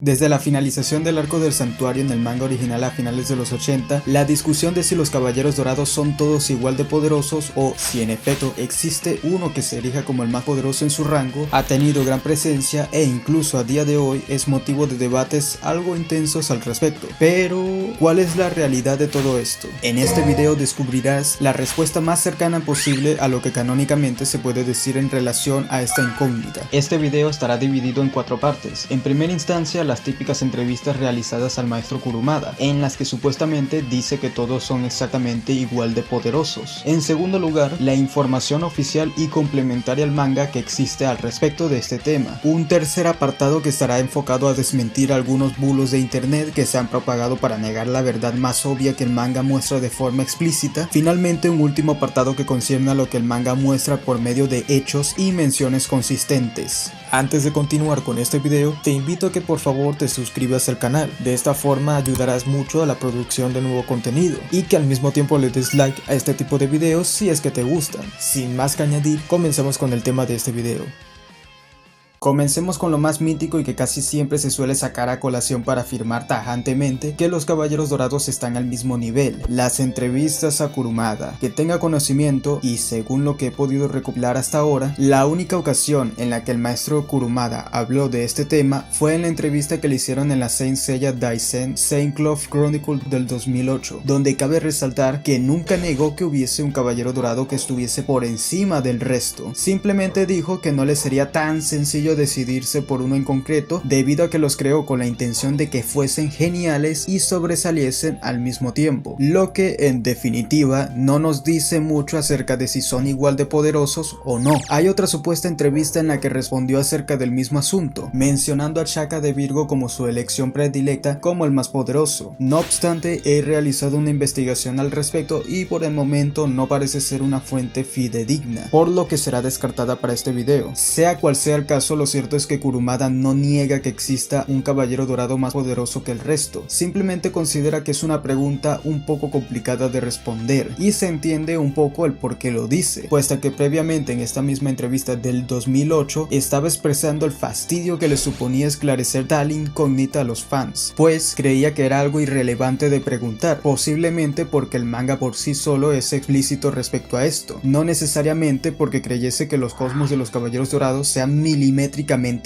Desde la finalización del arco del santuario en el manga original a finales de los 80, la discusión de si los caballeros dorados son todos igual de poderosos o si en efecto existe uno que se erija como el más poderoso en su rango, ha tenido gran presencia e incluso a día de hoy es motivo de debates algo intensos al respecto. Pero, ¿cuál es la realidad de todo esto? En este video descubrirás la respuesta más cercana posible a lo que canónicamente se puede decir en relación a esta incógnita. Este video estará dividido en 4 partes. En primera instancia, las típicas entrevistas realizadas al maestro Kurumada, en las que supuestamente dice que todos son exactamente igual de poderosos. En segundo lugar, la información oficial y complementaria al manga que existe al respecto de este tema. Un tercer apartado que estará enfocado a desmentir algunos bulos de internet que se han propagado para negar la verdad más obvia que el manga muestra de forma explícita. Finalmente, un último apartado que concierne a lo que el manga muestra por medio de hechos y menciones consistentes. Antes de continuar con este video, te invito a que por favor te suscribas al canal. De esta forma ayudarás mucho a la producción de nuevo contenido y que al mismo tiempo le des like a este tipo de videos si es que te gustan. Sin más que añadir, comencemos con el tema de este video. Comencemos con lo más mítico y que casi siempre se suele sacar a colación para afirmar tajantemente que los caballeros dorados están al mismo nivel: las entrevistas a Kurumada. Que tenga conocimiento, y según lo que he podido recopilar hasta ahora, la única ocasión en la que el maestro Kurumada habló de este tema fue en la entrevista que le hicieron en la Saint Seiya Daisen Saint Cloth Chronicle del 2008, donde cabe resaltar que nunca negó que hubiese un caballero dorado que estuviese por encima del resto. Simplemente dijo que no le sería tan sencillo decidirse por uno en concreto, debido a que los creó con la intención de que fuesen geniales y sobresaliesen al mismo tiempo, lo que en definitiva no nos dice mucho acerca de si son igual de poderosos o no. Hay otra supuesta entrevista en la que respondió acerca del mismo asunto, mencionando a Shaka de Virgo como su elección predilecta como el más poderoso. No obstante, he realizado una investigación al respecto y por el momento no parece ser una fuente fidedigna, por lo que será descartada para este video. Sea cual sea el caso, lo cierto es que Kurumada no niega que exista un caballero dorado más poderoso que el resto, simplemente considera que es una pregunta un poco complicada de responder, y se entiende un poco el por qué lo dice, puesto que previamente en esta misma entrevista del 2008 estaba expresando el fastidio que le suponía esclarecer tal incógnita a los fans, pues creía que era algo irrelevante de preguntar, posiblemente porque el manga por sí solo es explícito respecto a esto, no necesariamente porque creyese que los cosmos de los caballeros dorados sean milimétricamente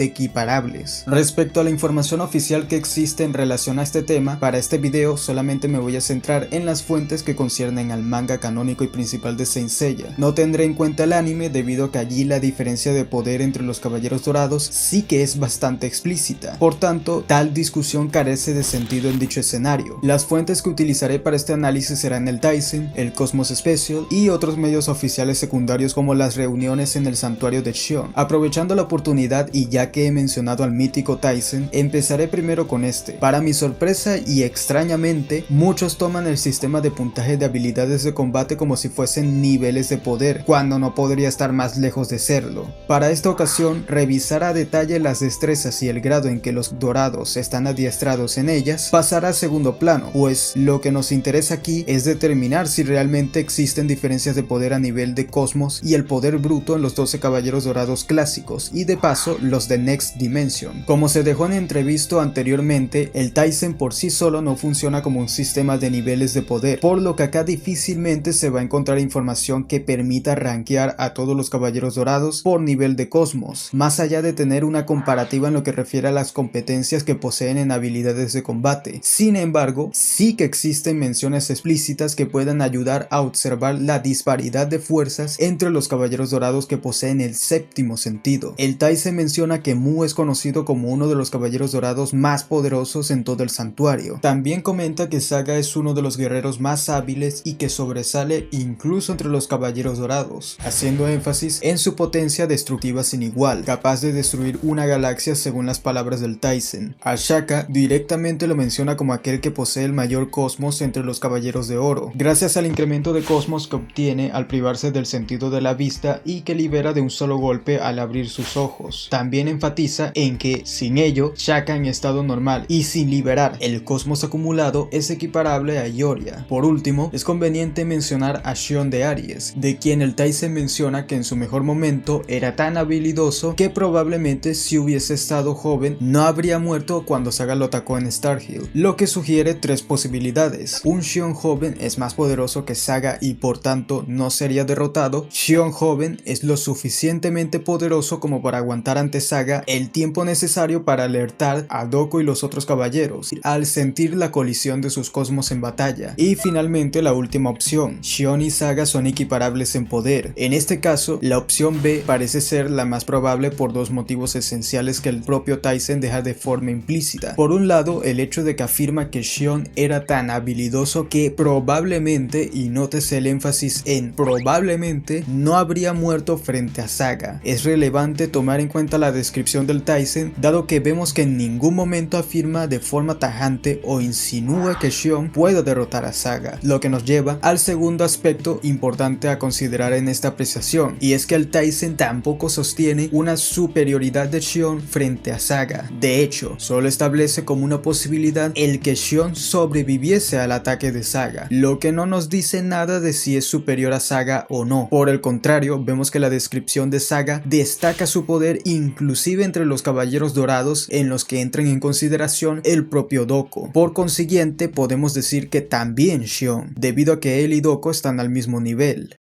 equiparables. Respecto a la información oficial que existe en relación a este tema, para este video solamente me voy a centrar en las fuentes que conciernen al manga canónico y principal de Saint Seiya. No tendré en cuenta el anime debido a que allí la diferencia de poder entre los caballeros dorados sí que es bastante explícita, por tanto tal discusión carece de sentido en dicho escenario. Las fuentes que utilizaré para este análisis serán el Taisen, el Cosmos Special y otros medios oficiales secundarios como las reuniones en el santuario de Shion. Aprovechando la oportunidad y ya que he mencionado al mítico Taisen, empezaré primero con este. Para mi sorpresa y extrañamente, muchos toman el sistema de puntaje de habilidades de combate como si fuesen niveles de poder, cuando no podría estar más lejos de serlo. Para esta ocasión, revisar a detalle las destrezas y el grado en que los dorados están adiestrados en ellas pasará a segundo plano, pues lo que nos interesa aquí es determinar si realmente existen diferencias de poder a nivel de cosmos y el poder bruto en los 12 caballeros dorados clásicos, y de paso los de Next Dimension. Como se dejó en entrevisto anteriormente, el Taisen por sí solo no funciona como un sistema de niveles de poder, por lo que acá difícilmente se va a encontrar información que permita rankear a todos los caballeros dorados por nivel de cosmos, más allá de tener una comparativa en lo que refiere a las competencias que poseen en habilidades de combate. Sin embargo, sí que existen menciones explícitas que puedan ayudar a observar la disparidad de fuerzas entre los caballeros dorados que poseen el séptimo sentido. El Taisen menciona que Mu es conocido como uno de los caballeros dorados más poderosos en todo el santuario. También comenta que Saga es uno de los guerreros más hábiles y que sobresale incluso entre los caballeros dorados, haciendo énfasis en su potencia destructiva sin igual, capaz de destruir una galaxia según las palabras del Taisen. A Shaka directamente lo menciona como aquel que posee el mayor cosmos entre los caballeros de oro, gracias al incremento de cosmos que obtiene al privarse del sentido de la vista y que libera de un solo golpe al abrir sus ojos. dorados. También enfatiza en que sin ello, Shaka en estado normal y sin liberar el cosmos acumulado es equiparable a Ioria. Por último, es conveniente mencionar a Shion de Aries, de quien el Taizen menciona que en su mejor momento era tan habilidoso que probablemente si hubiese estado joven no habría muerto cuando Saga lo atacó en Starhill, lo que sugiere tres posibilidades. Un Shion joven es más poderoso que Saga y por tanto no sería derrotado. Shion joven es lo suficientemente poderoso como para aguantar ante Saga el tiempo necesario para alertar a Doko y los otros caballeros al sentir la colisión de sus cosmos en batalla. Y finalmente la última opción, Shion y Saga son equiparables en poder. En este caso, la opción B parece ser la más probable por dos motivos esenciales que el propio Taizen deja de forma implícita. Por un lado, el hecho de que afirma que Shion era tan habilidoso que probablemente, y nótese el énfasis en probablemente, no habría muerto frente a Saga. Es relevante tomar en cuenta la descripción del Taizen, dado que vemos que en ningún momento afirma de forma tajante o insinúa que Shion pueda derrotar a Saga, lo que nos lleva al segundo aspecto importante a considerar en esta apreciación, y es que el Taizen tampoco sostiene una superioridad de Shion frente a Saga. De hecho, solo establece como una posibilidad el que Shion sobreviviese al ataque de Saga, lo que no nos dice nada de si es superior a Saga o no. Por el contrario, vemos que la descripción de Saga destaca su poder inclusive entre los caballeros dorados, en los que entran en consideración el propio Doko. Por consiguiente, podemos decir que también Shion, debido a que él y Doko están al mismo nivel.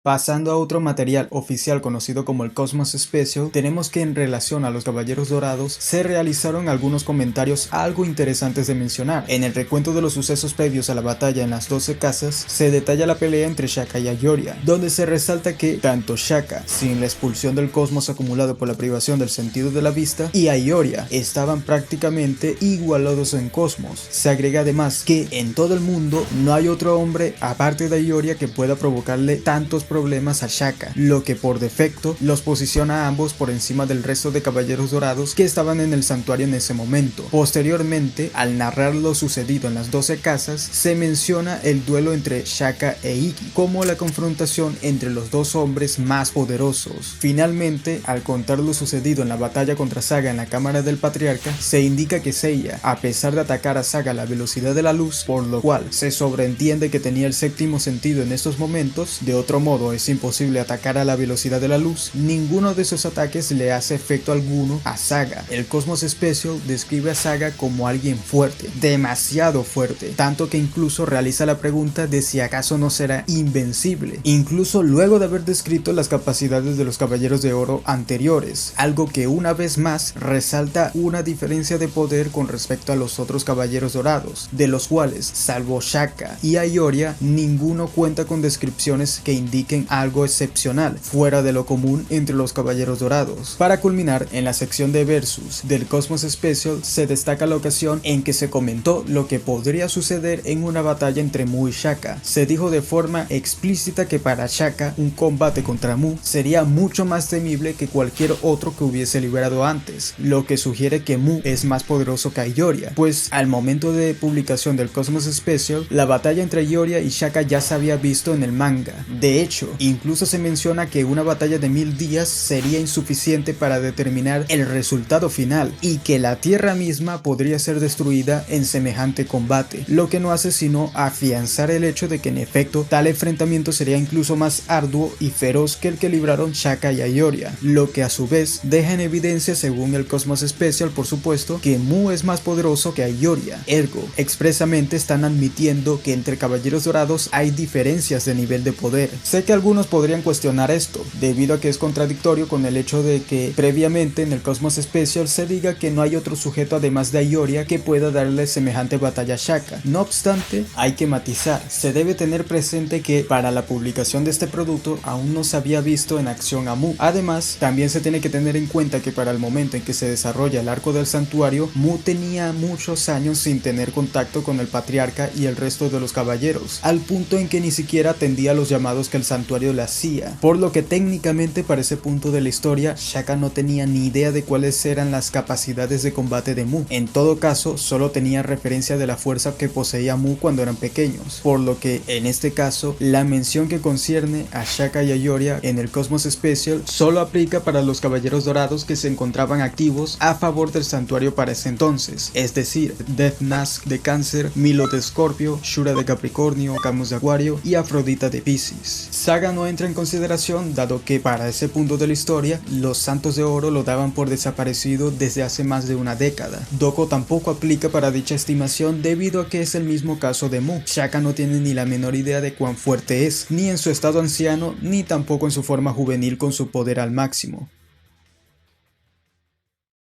Pasando a otro material oficial conocido como el Cosmos Special, tenemos que en relación a los Caballeros Dorados se realizaron algunos comentarios algo interesantes de mencionar. En el recuento de los sucesos previos a la batalla en las 12 casas, se detalla la pelea entre Shaka y Ioria, donde se resalta que tanto Shaka, sin la expulsión del cosmos acumulado por la privación del sentido de la vista, y Ioria estaban prácticamente igualados en cosmos. Se agrega además que en todo el mundo no hay otro hombre aparte de Ioria que pueda provocarle tantos problemas a Shaka, lo que por defecto los posiciona a ambos por encima del resto de caballeros dorados que estaban en el santuario en ese momento. Posteriormente, al narrar lo sucedido en las 12 casas, se menciona el duelo entre Shaka e Ikki como la confrontación entre los dos hombres más poderosos. Finalmente, al contar lo sucedido en la batalla contra Saga en la cámara del patriarca, se indica que Seiya, a pesar de atacar a Saga a la velocidad de la luz, por lo cual se sobreentiende que tenía el séptimo sentido en estos momentos, de otro modo es imposible atacar a la velocidad de la luz, ninguno de esos ataques le hace efecto alguno a Saga. El Cosmos Special describe a Saga como alguien fuerte, demasiado fuerte, tanto que incluso realiza la pregunta de si acaso no será invencible, incluso luego de haber descrito las capacidades de los Caballeros de Oro anteriores, algo que una vez más resalta una diferencia de poder con respecto a los otros Caballeros Dorados, de los cuales, salvo Shaka y Ioria, ninguno cuenta con descripciones que indiquen algo excepcional, fuera de lo común entre los Caballeros Dorados. Para culminar, en la sección de Versus del Cosmos Special se destaca la ocasión en que se comentó lo que podría suceder en una batalla entre Mu y Shaka. Se dijo de forma explícita que para Shaka un combate contra Mu sería mucho más temible que cualquier otro que hubiese liberado antes, lo que sugiere que Mu es más poderoso que Ioria, pues al momento de publicación del Cosmos Special, la batalla entre Ioria y Shaka ya se había visto en el manga. De hecho, incluso se menciona que una batalla de 1000 días sería insuficiente para determinar el resultado final y que la tierra misma podría ser destruida en semejante combate, lo que no hace sino afianzar el hecho de que en efecto tal enfrentamiento sería incluso más arduo y feroz que el que libraron Shaka y Ioria, lo que a su vez deja en evidencia, según el Cosmos Special por supuesto, que Mu es más poderoso que Ioria. Ergo, expresamente están admitiendo que entre Caballeros Dorados hay diferencias de nivel de poder. Sé que algunos podrían cuestionar esto, debido a que es contradictorio con el hecho de que previamente en el Cosmos Special se diga que no hay otro sujeto además de Ioria que pueda darle semejante batalla a Shaka. No obstante, hay que matizar, se debe tener presente que para la publicación de este producto aún no se había visto en acción a Mu. Además, también se tiene que tener en cuenta que para el momento en que se desarrolla el arco del santuario, Mu tenía muchos años sin tener contacto con el patriarca y el resto de los caballeros, al punto en que ni siquiera atendía los llamados que el santuario santuario la hacía, por lo que técnicamente para ese punto de la historia Shaka no tenía ni idea de cuáles eran las capacidades de combate de Mu. En todo caso, solo tenía referencia de la fuerza que poseía Mu cuando eran pequeños, por lo que en este caso la mención que concierne a Shaka y a Yoria en el Cosmos Special solo aplica para los caballeros dorados que se encontraban activos a favor del santuario para ese entonces, es decir, Death Mask de Cáncer, Milo de Escorpio, Shura de Capricornio, Camus de Acuario y Afrodita de Piscis. Saga no entra en consideración dado que para ese punto de la historia los Santos de Oro lo daban por desaparecido desde hace más de una década. Doko tampoco aplica para dicha estimación debido a que es el mismo caso de Mu. Shaka no tiene ni la menor idea de cuán fuerte es, ni en su estado anciano, ni tampoco en su forma juvenil con su poder al máximo.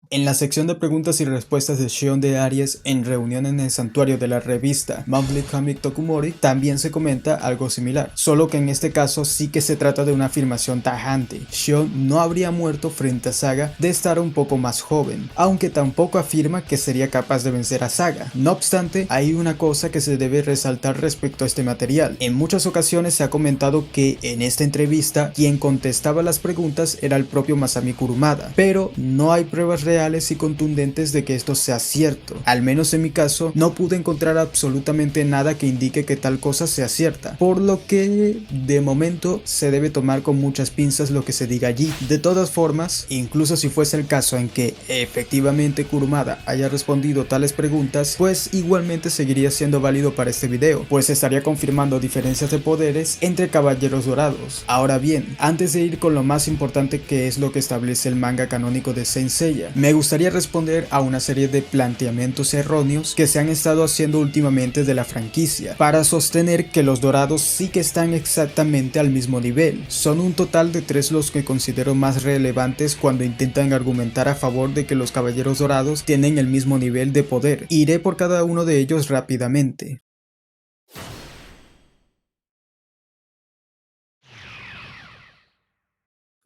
En la sección de preguntas y respuestas de Shion de Aries en reunión en el santuario de la revista Monthly Comic Tokumori también se comenta algo similar, solo que en este caso sí que se trata de una afirmación tajante. Shion no habría muerto frente a Saga de estar un poco más joven, aunque tampoco afirma que sería capaz de vencer a Saga. No obstante, hay una cosa que se debe resaltar respecto a este material. En muchas ocasiones se ha comentado que en esta entrevista quien contestaba las preguntas era el propio Masami Kurumada, pero no hay pruebas reales y contundentes de que esto sea cierto. Al menos en mi caso no pude encontrar absolutamente nada que indique que tal cosa sea cierta, por lo que de momento se debe tomar con muchas pinzas lo que se diga allí. De todas formas, incluso si fuese el caso en que efectivamente Kurumada haya respondido tales preguntas, pues igualmente seguiría siendo válido para este video, pues estaría confirmando diferencias de poderes entre caballeros dorados. Ahora bien, antes de ir con lo más importante, que es lo que establece el manga canónico de Saint Seiya, me gustaría responder a una serie de planteamientos erróneos que se han estado haciendo últimamente de la franquicia para sostener que los dorados sí que están exactamente al mismo nivel. Son un total de 3 los que considero más relevantes cuando intentan argumentar a favor de que los caballeros dorados tienen el mismo nivel de poder. Iré por cada uno de ellos rápidamente.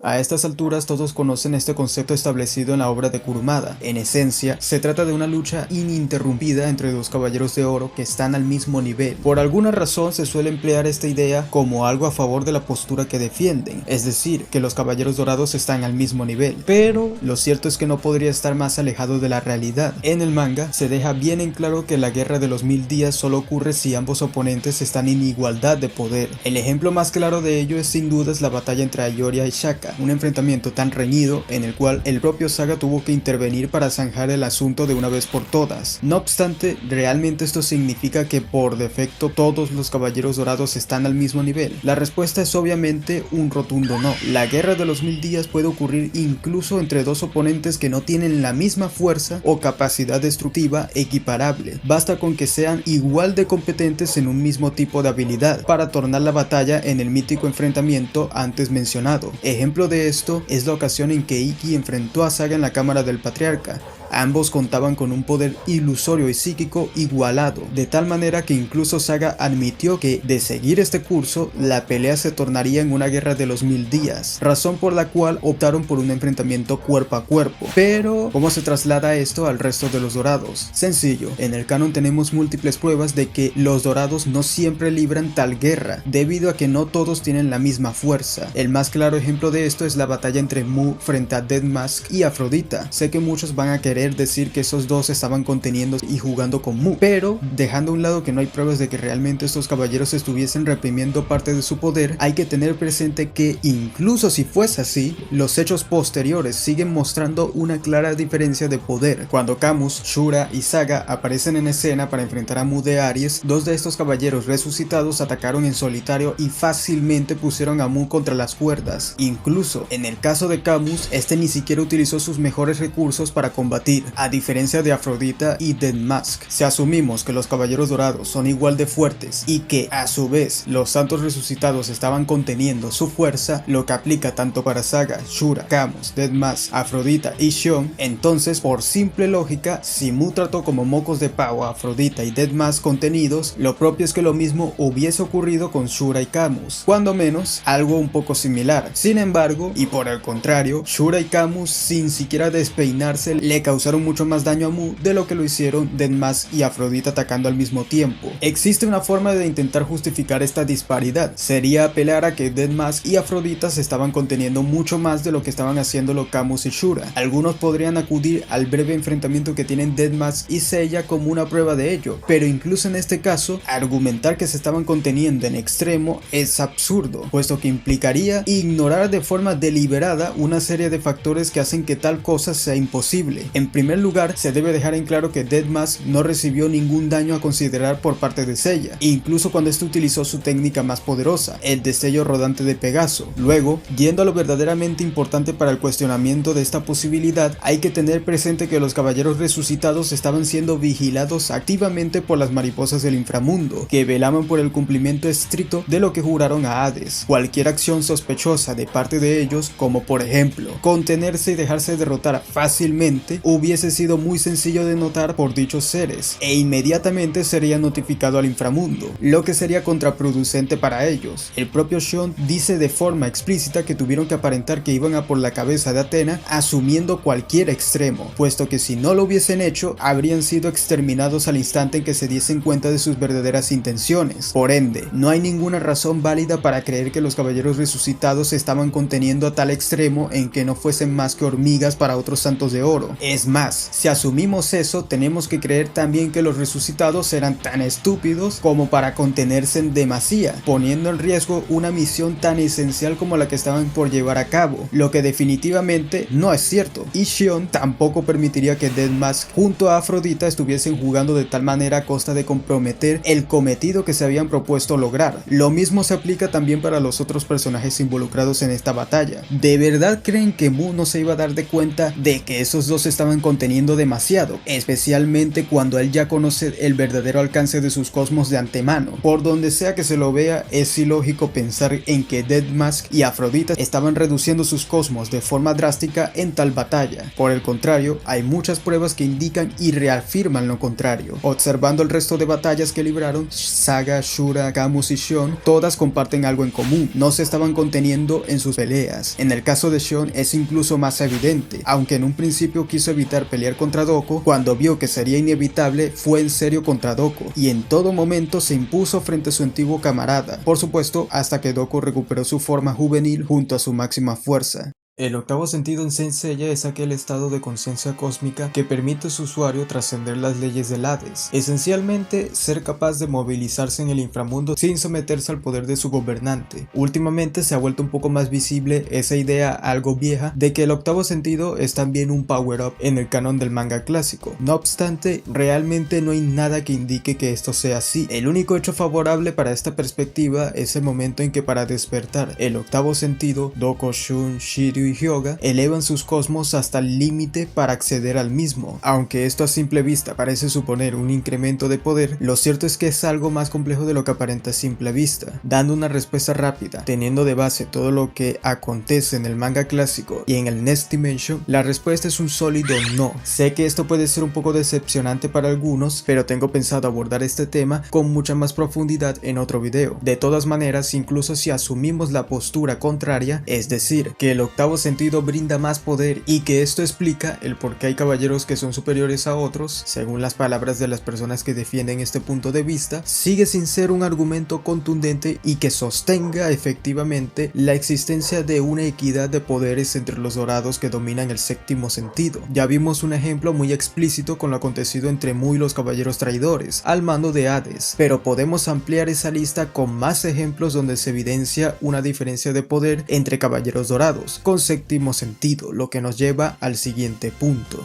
A estas alturas todos conocen este concepto establecido en la obra de Kurumada. En esencia, se trata de una lucha ininterrumpida entre dos caballeros de oro que están al mismo nivel. Por alguna razón se suele emplear esta idea como algo a favor de la postura que defienden, es decir, que los caballeros dorados están al mismo nivel. Pero lo cierto es que no podría estar más alejado de la realidad. En el manga se deja bien en claro que la guerra de los 1000 días solo ocurre si ambos oponentes están en igualdad de poder. El ejemplo más claro de ello es sin dudas la batalla entre Ayoria y Shaka, un enfrentamiento tan reñido en el cual el propio Saga tuvo que intervenir para zanjar el asunto de una vez por todas. No obstante, ¿realmente esto significa que por defecto todos los caballeros dorados están al mismo nivel? La respuesta es obviamente un rotundo no. La guerra de los 1000 días puede ocurrir incluso entre dos oponentes que no tienen la misma fuerza o capacidad destructiva equiparable. Basta con que sean igual de competentes en un mismo tipo de habilidad para tornar la batalla en el mítico enfrentamiento antes mencionado. Ejemplo de esto es la ocasión en que Ikki enfrentó a Saga en la cámara del patriarca. Ambos contaban con un poder ilusorio y psíquico igualado, de tal manera que incluso Saga admitió que, de seguir este curso, la pelea se tornaría en una guerra de los 1000 días, razón por la cual optaron por un enfrentamiento cuerpo a cuerpo. Pero, ¿cómo se traslada esto al resto de los dorados? Sencillo, en el canon tenemos múltiples pruebas de que los dorados no siempre libran tal guerra, debido a que no todos tienen la misma fuerza. El más claro ejemplo de esto es la batalla entre Mu frente a Death Mask y Afrodita. Sé que muchos van a querer decir que esos dos estaban conteniendo y jugando con Mu, pero dejando a un lado que no hay pruebas de que realmente estos caballeros estuviesen reprimiendo parte de su poder, hay que tener presente que incluso si fuese así, los hechos posteriores siguen mostrando una clara diferencia de poder. Cuando Camus, Shura y Saga aparecen en escena para enfrentar a Mu de Aries, dos de estos caballeros resucitados atacaron en solitario y fácilmente pusieron a Mu contra las cuerdas. Incluso en el caso de Camus, este ni siquiera utilizó sus mejores recursos para combatir, a diferencia de Afrodita y Death Mask. Si asumimos que los caballeros dorados son igual de fuertes y que a su vez los santos resucitados estaban conteniendo su fuerza, lo que aplica tanto para Saga, Shura, Camus, Death Mask, Afrodita y Shion, entonces por simple lógica, si Mu trató como mocos de pavo a Afrodita y Death Mask contenidos, lo propio es que lo mismo hubiese ocurrido con Shura y Camus, cuando menos algo un poco similar. Sin embargo, y por el contrario, Shura y Camus sin siquiera despeinarse le causaron causaron mucho más daño a Mu de lo que lo hicieron Deadmask y Afrodita atacando al mismo tiempo. Existe una forma de intentar justificar esta disparidad, sería apelar a que Deadmask y Afrodita se estaban conteniendo mucho más de lo que estaban haciéndolo Camus y Shura. Algunos podrían acudir al breve enfrentamiento que tienen Deadmask y Seiya como una prueba de ello, pero incluso en este caso, argumentar que se estaban conteniendo en extremo es absurdo, puesto que implicaría ignorar de forma deliberada una serie de factores que hacen que tal cosa sea imposible. En primer lugar, se debe dejar en claro que Deadmask no recibió ningún daño a considerar por parte de Seiya, incluso cuando este utilizó su técnica más poderosa, el destello rodante de Pegaso. Luego, yendo a lo verdaderamente importante para el cuestionamiento de esta posibilidad, hay que tener presente que los caballeros resucitados estaban siendo vigilados activamente por las mariposas del inframundo, que velaban por el cumplimiento estricto de lo que juraron a Hades. Cualquier acción sospechosa de parte de ellos, como por ejemplo, contenerse y dejarse derrotar fácilmente, hubiese sido muy sencillo de notar por dichos seres, e inmediatamente sería notificado al inframundo, lo que sería contraproducente para ellos. El propio Shion dice de forma explícita que tuvieron que aparentar que iban a por la cabeza de Athena asumiendo cualquier extremo, puesto que si no lo hubiesen hecho, habrían sido exterminados al instante en que se diesen cuenta de sus verdaderas intenciones. Por ende, no hay ninguna razón válida para creer que los caballeros resucitados se estaban conteniendo a tal extremo en que no fuesen más que hormigas para otros santos de oro. Es más, si asumimos eso, tenemos que creer también que los resucitados eran tan estúpidos como para contenerse en demasía, poniendo en riesgo una misión tan esencial como la que estaban por llevar a cabo, lo que definitivamente no es cierto. Y Shion tampoco permitiría que Deadmask junto a Afrodita estuviesen jugando de tal manera a costa de comprometer el cometido que se habían propuesto lograr. Lo mismo se aplica también para los otros personajes involucrados en esta batalla. ¿De verdad creen que Mu no se iba a dar de cuenta de que esos dos se estaban conteniendo demasiado? Especialmente cuando él ya conoce el verdadero alcance de sus cosmos de antemano. Por donde sea que se lo vea, es ilógico pensar en que Deadmask y Afrodita estaban reduciendo sus cosmos de forma drástica en tal batalla. Por el contrario, hay muchas pruebas que indican y reafirman lo contrario. Observando el resto de batallas que libraron, Saga, Shura, Camus y Shion, todas comparten algo en común: no se estaban conteniendo en sus peleas. En el caso de Shion es incluso más evidente, aunque en un principio quiso evitar pelear contra Doko, cuando vio que sería inevitable fue en serio contra Doko, y en todo momento se impuso frente a su antiguo camarada, por supuesto hasta que Doko recuperó su forma juvenil junto a su máxima fuerza. El octavo sentido en Saint Seiya es aquel estado de conciencia cósmica que permite a su usuario trascender las leyes del Hades, esencialmente ser capaz de movilizarse en el inframundo sin someterse al poder de su gobernante. Últimamente se ha vuelto un poco más visible esa idea algo vieja de que el octavo sentido es también un power-up en el canon del manga clásico. No obstante, realmente no hay nada que indique que esto sea así. El único hecho favorable para esta perspectiva es el momento en que para despertar el octavo sentido, Doko, Shun, Shiryu y Hyuga elevan sus cosmos hasta el límite para acceder al mismo. Aunque esto a simple vista parece suponer un incremento de poder, lo cierto es que es algo más complejo de lo que aparenta a simple vista. Dando una respuesta rápida, teniendo de base todo lo que acontece en el manga clásico y en el Next Dimension, la respuesta es un sólido no. Sé que esto puede ser un poco decepcionante para algunos, pero tengo pensado abordar este tema con mucha más profundidad en otro video. De todas maneras, incluso si asumimos la postura contraria, es decir, que el octavo sentido brinda más poder y que esto explica el por qué hay caballeros que son superiores a otros, según las palabras de las personas que defienden este punto de vista, sigue sin ser un argumento contundente y que sostenga efectivamente la existencia de una equidad de poderes entre los dorados que dominan el séptimo sentido. Ya vimos un ejemplo muy explícito con lo acontecido entre Mu y los caballeros traidores, al mando de Hades, pero podemos ampliar esa lista con más ejemplos donde se evidencia una diferencia de poder entre caballeros dorados, con séptimo sentido, lo que nos lleva al siguiente punto.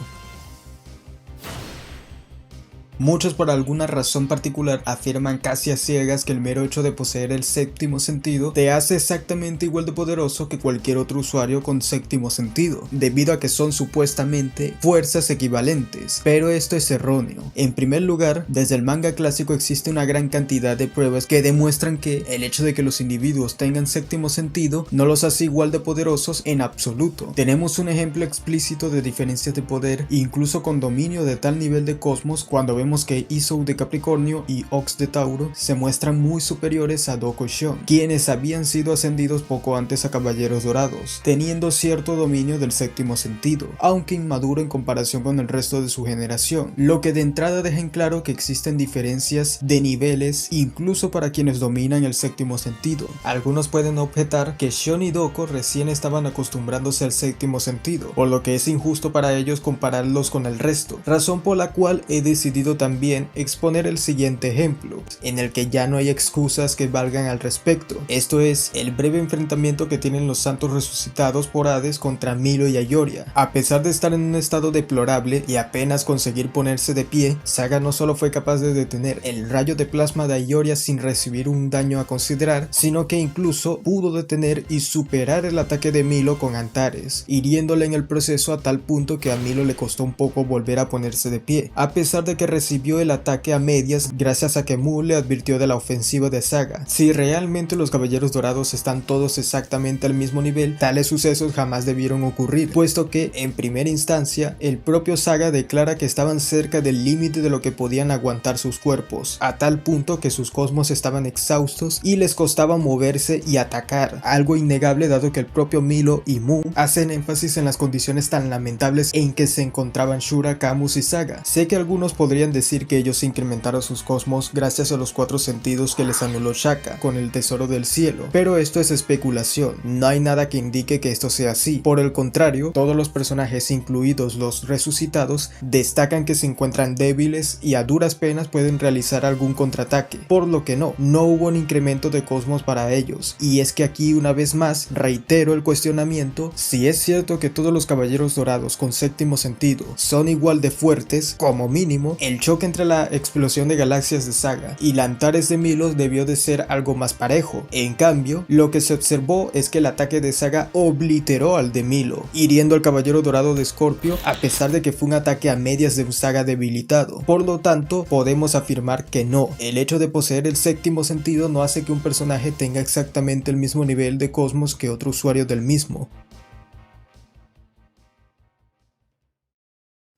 Muchos por alguna razón particular afirman casi a ciegas que el mero hecho de poseer el séptimo sentido te hace exactamente igual de poderoso que cualquier otro usuario con séptimo sentido, debido a que son supuestamente fuerzas equivalentes, pero esto es erróneo. En primer lugar, desde el manga clásico existe una gran cantidad de pruebas que demuestran que el hecho de que los individuos tengan séptimo sentido no los hace igual de poderosos en absoluto. Tenemos un ejemplo explícito de diferencias de poder, incluso con dominio de tal nivel de cosmos, cuando vemos vemos que Izou de Capricornio y Ox de Tauro se muestran muy superiores a Doko y Shion, quienes habían sido ascendidos poco antes a Caballeros Dorados, teniendo cierto dominio del séptimo sentido, aunque inmaduro en comparación con el resto de su generación, lo que de entrada deja en claro que existen diferencias de niveles incluso para quienes dominan el séptimo sentido. Algunos pueden objetar que Shion y Doko recién estaban acostumbrándose al séptimo sentido, por lo que es injusto para ellos compararlos con el resto, razón por la cual he decidido también exponer el siguiente ejemplo, en el que ya no hay excusas que valgan al respecto. Esto es, el breve enfrentamiento que tienen los santos resucitados por Hades contra Milo y Ayoria. A pesar de estar en un estado deplorable y apenas conseguir ponerse de pie, Saga no solo fue capaz de detener el rayo de plasma de Ayoria sin recibir un daño a considerar, sino que incluso pudo detener y superar el ataque de Milo con Antares, hiriéndole en el proceso a tal punto que a Milo le costó un poco volver a ponerse de pie, a pesar de que recibió el ataque a medias gracias a que Mu le advirtió de la ofensiva de Saga. Si realmente los Caballeros Dorados están todos exactamente al mismo nivel, tales sucesos jamás debieron ocurrir, puesto que, en primera instancia, el propio Saga declara que estaban cerca del límite de lo que podían aguantar sus cuerpos, a tal punto que sus cosmos estaban exhaustos y les costaba moverse y atacar, algo innegable dado que el propio Milo y Mu hacen énfasis en las condiciones tan lamentables en que se encontraban Shura, Camus y Saga. Sé que algunos podrían decir que ellos incrementaron sus cosmos gracias a los 4 sentidos que les anuló Shaka con el tesoro del cielo, pero esto es especulación, no hay nada que indique que esto sea así. Por el contrario, todos los personajes, incluidos los resucitados, destacan que se encuentran débiles y a duras penas pueden realizar algún contraataque, por lo que no hubo un incremento de cosmos para ellos. Y es que aquí una vez más reitero el cuestionamiento: si es cierto que todos los Caballeros Dorados con séptimo sentido son igual de fuertes, como mínimo, el choque entre la explosión de galaxias de Saga y la Antares de Milo debió de ser algo más parejo. En cambio, lo que se observó es que el ataque de Saga obliteró al de Milo, hiriendo al Caballero Dorado de Scorpio, a pesar de que fue un ataque a medias de un Saga debilitado. Por lo tanto, podemos afirmar que no, el hecho de poseer el séptimo sentido no hace que un personaje tenga exactamente el mismo nivel de cosmos que otro usuario del mismo.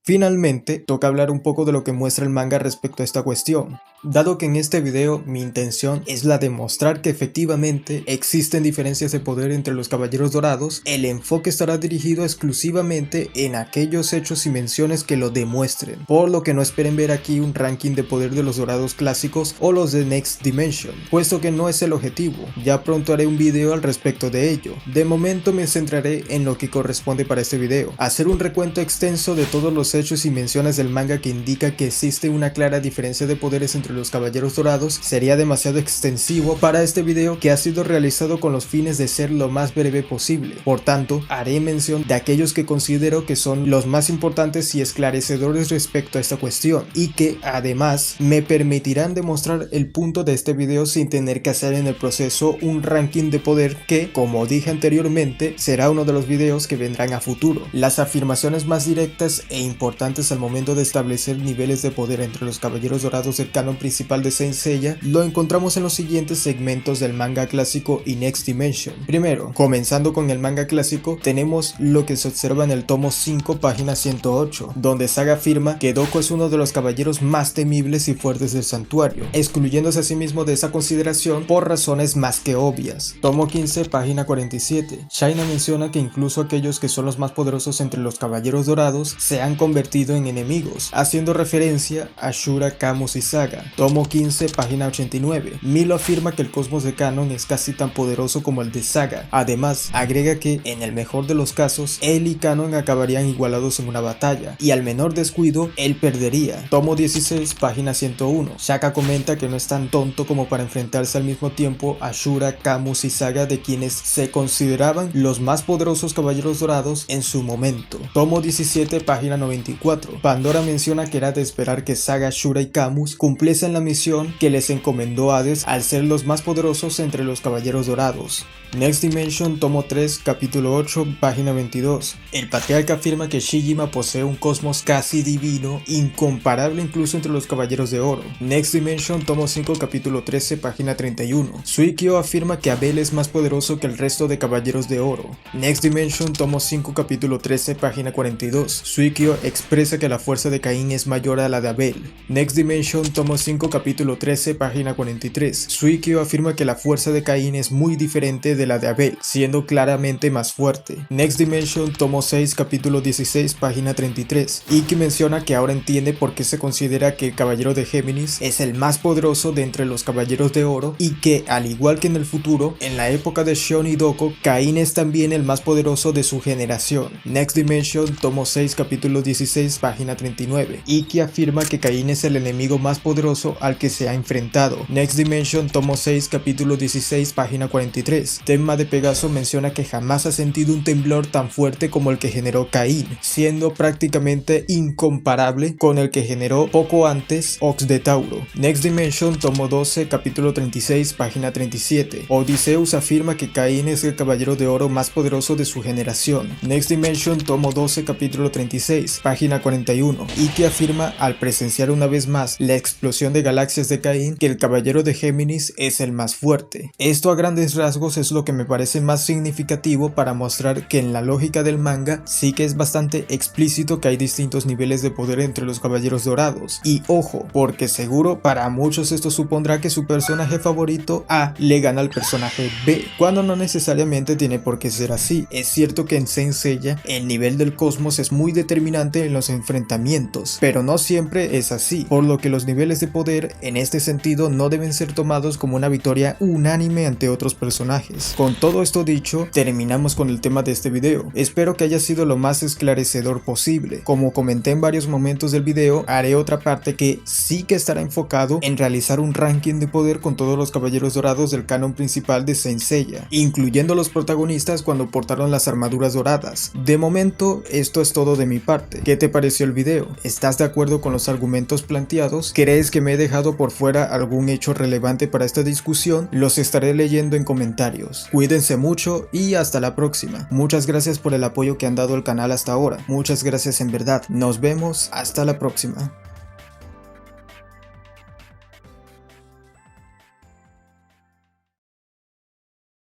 Finalmente, toca hablar un poco de lo que muestra el manga respecto a esta cuestión. Dado que en este video mi intención es la de mostrar que efectivamente existen diferencias de poder entre los Caballeros Dorados, el enfoque estará dirigido exclusivamente en aquellos hechos y menciones que lo demuestren, por lo que no esperen ver aquí un ranking de poder de los Dorados clásicos o los de Next Dimension, puesto que no es el objetivo. Ya pronto haré un video al respecto de ello. De momento me centraré en lo que corresponde para este video, hacer un recuento extenso de todos los hechos y menciones del manga que indica que existe una clara diferencia de poderes entre los Caballeros Dorados. Sería demasiado extensivo para este video, que ha sido realizado con los fines de ser lo más breve posible. Por tanto, haré mención de aquellos que considero que son los más importantes y esclarecedores respecto a esta cuestión, y que además me permitirán demostrar el punto de este video sin tener que hacer en el proceso un ranking de poder que, como dije anteriormente, será uno de los videos que vendrán a futuro. Las afirmaciones más directas e importantes al momento de establecer niveles de poder entre los Caballeros Dorados del canon principal de Saint Seiya lo encontramos en los siguientes segmentos del manga clásico y Next Dimension. Primero, comenzando con el manga clásico, tenemos lo que se observa en el tomo 5, página 108, donde Saga afirma que Doko es uno de los caballeros más temibles y fuertes del santuario, excluyéndose a sí mismo de esa consideración por razones más que obvias. Tomo 15, página 47, Shaina menciona que incluso aquellos que son los más poderosos entre los Caballeros Dorados se han convertido en enemigos, haciendo referencia a Shura, Camus y Saga. Tomo 15, página 89. Milo afirma que el cosmos de Canon es casi tan poderoso como el de Saga. Además, agrega que, en el mejor de los casos, él y Canon acabarían igualados en una batalla, y al menor descuido, él perdería. Tomo 16, página 101. Shaka comenta que no es tan tonto como para enfrentarse al mismo tiempo a Shura, Camus y Saga, de quienes se consideraban los más poderosos Caballeros Dorados en su momento. Tomo 17, página 94. Pandora menciona que era de esperar que Saga, Shura y Camus cumpliesen la misión que les encomendó Hades al ser los más poderosos entre los Caballeros Dorados. Next Dimension, tomo 3, capítulo 8, página 22. El patriarca afirma que Shijima posee un cosmos casi divino, incomparable incluso entre los caballeros de oro. Next Dimension, tomo 5, capítulo 13, página 31. Suikyo afirma que Abel es más poderoso que el resto de caballeros de oro. Next Dimension, tomo 5, capítulo 13, página 42. Suikyo expresa que la fuerza de Caín es mayor a la de Abel. Next Dimension, tomo 5, capítulo 13, página 43. Suikyo afirma que la fuerza de Caín es muy diferente de la de Abel, siendo claramente más fuerte. Next Dimension, tomo 6, capítulo 16, página 33. Ikki menciona que ahora entiende por qué se considera que el caballero de Géminis es el más poderoso de entre los caballeros de oro y que, al igual que en el futuro, en la época de Shion y Doko, Caín es también el más poderoso de su generación. Next Dimension, tomo 6, capítulo 16, página 39. Ikki afirma que Caín es el enemigo más poderoso al que se ha enfrentado. Next Dimension, tomo 6, capítulo 16, página 43. Tenma de Pegaso menciona que jamás ha sentido un temblor tan fuerte como el que generó Caín, siendo prácticamente incomparable con el que generó poco antes Ox de Tauro. Next Dimension, tomo 12, capítulo 36, página 37. Odysseus afirma que Caín es el caballero de oro más poderoso de su generación. Next Dimension, tomo 12, capítulo 36, página 41. Ikki afirma, al presenciar una vez más la explosión de galaxias de Caín, que el caballero de Géminis es el más fuerte. Esto a grandes rasgos es lo que me parece más significativo para mostrar que en la lógica del manga sí que es bastante explícito que hay distintos niveles de poder entre los caballeros dorados. Y ojo, porque seguro para muchos esto supondrá que su personaje favorito A le gana al personaje B, cuando no necesariamente tiene por qué ser así. Es cierto que en Saint Seiya el nivel del cosmos es muy determinante en los enfrentamientos, pero no siempre es así, por lo que los niveles de poder en este sentido no deben ser tomados como una victoria unánime ante otros personajes. Con todo esto dicho, terminamos con el tema de este video. Espero que haya sido lo más esclarecedor posible. Como comenté en varios momentos del video, haré otra parte que sí que estará enfocado en realizar un ranking de poder con todos los caballeros dorados del canon principal de Saint Seiya, incluyendo los protagonistas cuando portaron las armaduras doradas. De momento, esto es todo de mi parte. ¿Qué te pareció el video? ¿Estás de acuerdo con los argumentos planteados? ¿Crees que me he dejado por fuera algún hecho relevante para esta discusión? Los estaré leyendo en comentarios. Cuídense mucho y hasta la próxima. Muchas gracias por el apoyo que han dado al canal hasta ahora. Muchas gracias en verdad. Nos vemos hasta la próxima.